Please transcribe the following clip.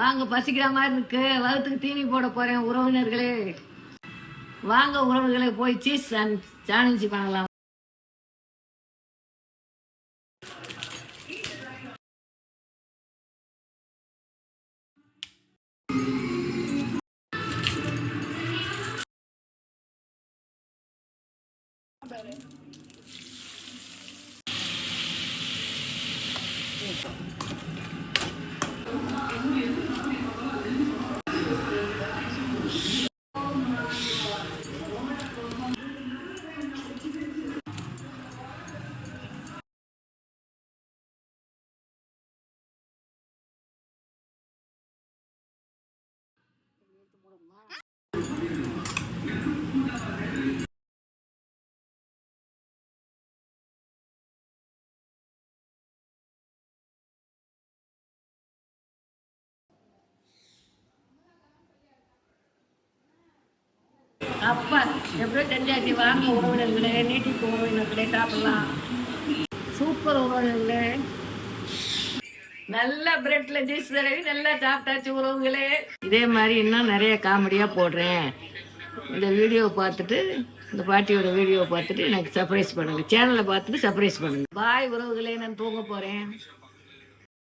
வாங்க, பசிக்கிற மாதிரி இருக்கு, வகுத்துக்கு தீனி போட போறேன் உறவினர்களே. வாங்க உறவுகளை, போய் சீஸ் சாலஞ்ச் பண்ணலாம். அப்பா எப்படியோ செஞ்சாச்சு. வாங்க உறவினர்களே, நீட்டிப்பு உறவினர்களே, சாப்பிடலாம். சூப்பர் உறவினர்களே, நல்ல பிரெட்ல ஜூஸ் தடவி நல்லா சாப்பிட்டாச்சு உறவுகளே. இதே மாதிரி இன்னும் நிறைய காமெடியா போடுறேன். இந்த வீடியோ பார்த்துட்டு, இந்த பாட்டியோட வீடியோ பார்த்துட்டு எனக்கு சர்ப்ரைஸ் பண்ணுங்க. சேனலை பார்த்துட்டு சர்ப்ரைஸ் பண்ணுங்க. பாய் உறவுகளே, நான் தூங்க போறேன்.